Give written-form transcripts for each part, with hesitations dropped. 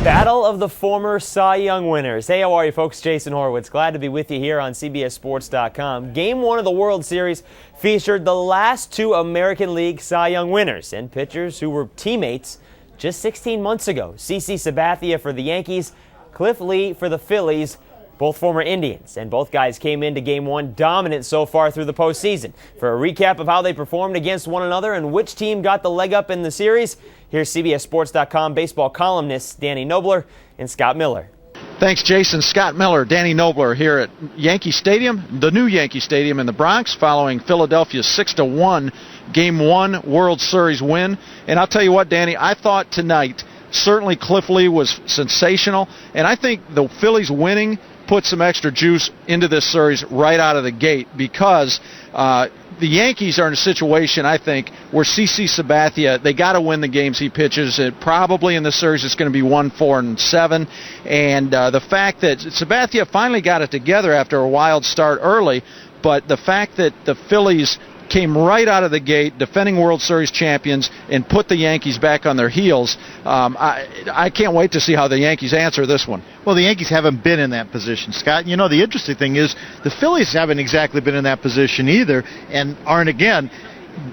Battle of the former Cy Young winners. Hey, how are you folks? Jason Horowitz. Glad to be with you here on CBSSports.com. Game 1 of the World Series featured the last two American League Cy Young winners and pitchers who were teammates just 16 months ago. CC Sabathia for the Yankees, Cliff Lee for the Phillies, both former Indians. And both guys came into Game 1 dominant so far through the postseason. For a recap of how they performed against one another and which team got the leg up in the series, here's CBSSports.com baseball columnists Danny Knobler and Scott Miller. Thanks, Jason. Scott Miller, Danny Knobler here at Yankee Stadium, the new Yankee Stadium in the Bronx, following Philadelphia's 6-1 Game 1 World Series win. And I'll tell you what, Danny, I thought tonight certainly Cliff Lee was sensational, and I think the Phillies winning put some extra juice into this series right out of the gate, because the Yankees are in a situation, I think, where CC Sabathia, they got to win the games he pitches. Probably in the series it's going to be 1-4-7. And the fact that Sabathia finally got it together after a wild start early, but the fact that the Phillies came right out of the gate, defending World Series champions, and put the Yankees back on their heels. I can't wait to see how the Yankees answer this one. Well, the Yankees haven't been in that position, Scott. You know, the interesting thing is the Phillies haven't exactly been in that position either, and aren't again.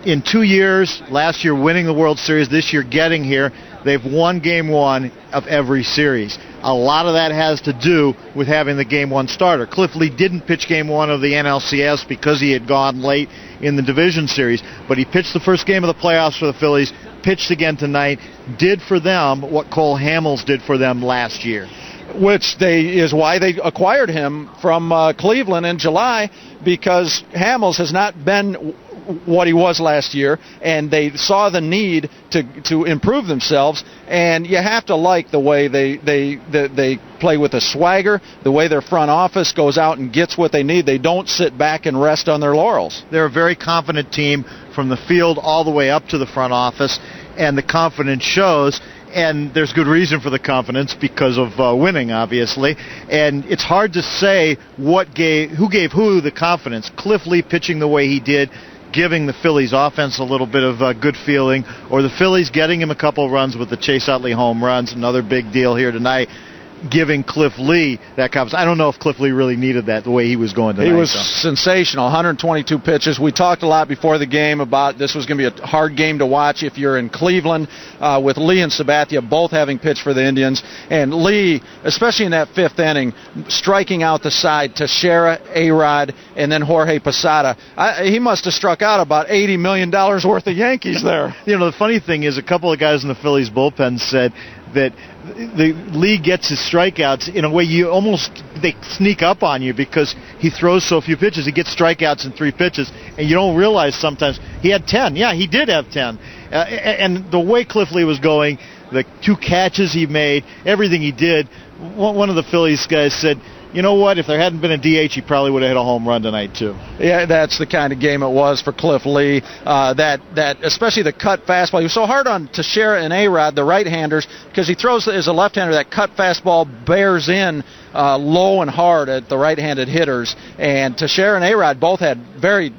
In 2 years, last year winning the World Series, this year getting here, they've won Game 1 of every series. A lot of that has to do with having the Game 1 starter. Cliff Lee didn't pitch Game 1 of the NLCS because he had gone late in the division series, but he pitched the first game of the playoffs for the Phillies, pitched again tonight, did for them what Cole Hamels did for them last year. Which is why they acquired him from Cleveland in July, because Hamels has not been what he was last year, and they saw the need to improve themselves. And you have to like the way they play with a swagger, the way their front office goes out and gets what they need. They don't sit back and rest on their laurels. They're a very confident team from the field all the way up to the front office, and the confidence shows. And there's good reason for the confidence because of winning, obviously. And it's hard to say who gave who the confidence. Cliff Lee pitching the way he did, giving the Phillies offense a little bit of good feeling, or the Phillies getting him a couple runs with the Chase Utley home runs, another big deal here tonight, giving Cliff Lee that confidence. I don't know if Cliff Lee really needed that the way he was going tonight. He was sensational, 122 pitches. We talked a lot before the game about this was going to be a hard game to watch if you're in Cleveland, with Lee and Sabathia both having pitched for the Indians. And Lee, especially in that fifth inning, striking out the side, Teixeira, A-Rod, and then Jorge Posada. He must have struck out about $80 million worth of Yankees there. You know, the funny thing is a couple of guys in the Phillies bullpen said that the Lee gets his strikeouts in a way they sneak up on you because he throws so few pitches. He gets strikeouts in 3 pitches, and you don't realize sometimes he had 10. Yeah, he did have 10. And the way Cliff Lee was going, the 2 catches he made, everything he did, one of the Phillies guys said, you know what, if there hadn't been a DH, he probably would have hit a home run tonight, too. Yeah, that's the kind of game it was for Cliff Lee. That especially the cut fastball. He was so hard on Teixeira and A-Rod, the right-handers, because he throws as a left-hander. That cut fastball bears in low and hard at the right-handed hitters. And Teixeira and A-Rod both had very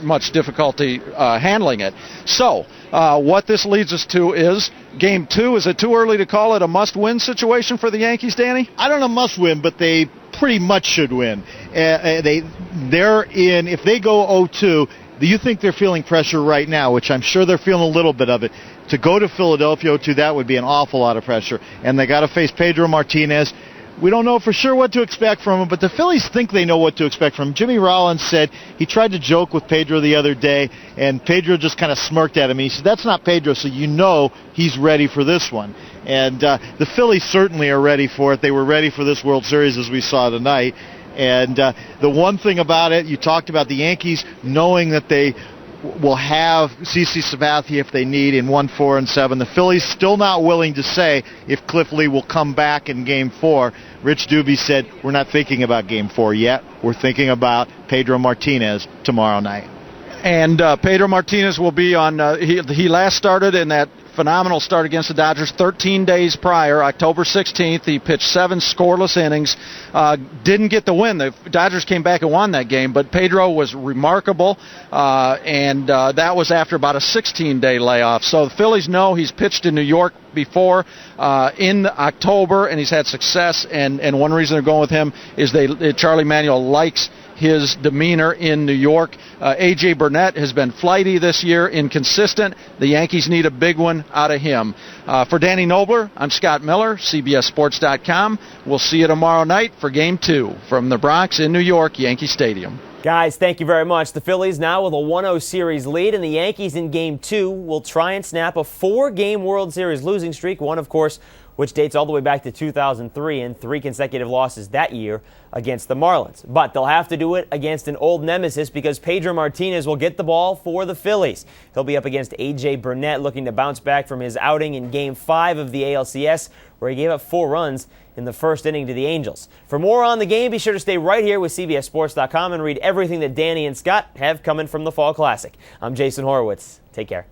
much difficulty handling it. So what this leads us to is Game 2. Is it too early to call it a must-win situation for the Yankees, Danny? I don't know must-win, but they pretty much should win. They're in. If they go 0-2, do you think they're feeling pressure right now, which I'm sure they're feeling a little bit of it? To go to Philadelphia 0-2, that would be an awful lot of pressure. And they got to face Pedro Martinez. We don't know for sure what to expect from him, but the Phillies think they know what to expect from him. Jimmy Rollins said he tried to joke with Pedro the other day, and Pedro just kind of smirked at him. He said, that's not Pedro, so you know he's ready for this one. And the Phillies certainly are ready for it. They were ready for this World Series, as we saw tonight. And the one thing about it, you talked about the Yankees knowing that they will have CC Sabathia if they need in 1-4-7. The Phillies still not willing to say if Cliff Lee will come back in Game 4. Rich Doobie said, we're not thinking about Game 4 yet. We're thinking about Pedro Martinez tomorrow night. And Pedro Martinez will be on, he last started in that phenomenal start against the Dodgers 13 days prior, October 16th. He pitched 7 scoreless innings. Didn't get the win. The Dodgers came back and won that game, but Pedro was remarkable, and that was after about a 16-day layoff. So the Phillies know he's pitched in New York before in October, and he's had success, and one reason they're going with him is Charlie Manuel likes his demeanor in New York. A.J. Burnett has been flighty this year, inconsistent. The Yankees need a big one out of him. For Danny Knobler, I'm Scott Miller, CBSSports.com. We'll see you tomorrow night for Game 2 from the Bronx in New York, Yankee Stadium. Guys, thank you very much. The Phillies now with a 1-0 series lead, and the Yankees in Game 2 will try and snap a 4-game World Series losing streak, one, of course, which dates all the way back to 2003 and 3 consecutive losses that year against the Marlins. But they'll have to do it against an old nemesis because Pedro Martinez will get the ball for the Phillies. He'll be up against A.J. Burnett, looking to bounce back from his outing in Game 5 of the ALCS, where he gave up 4 runs in the first inning to the Angels. For more on the game, be sure to stay right here with CBSSports.com and read everything that Danny and Scott have coming from the Fall Classic. I'm Jason Horowitz. Take care.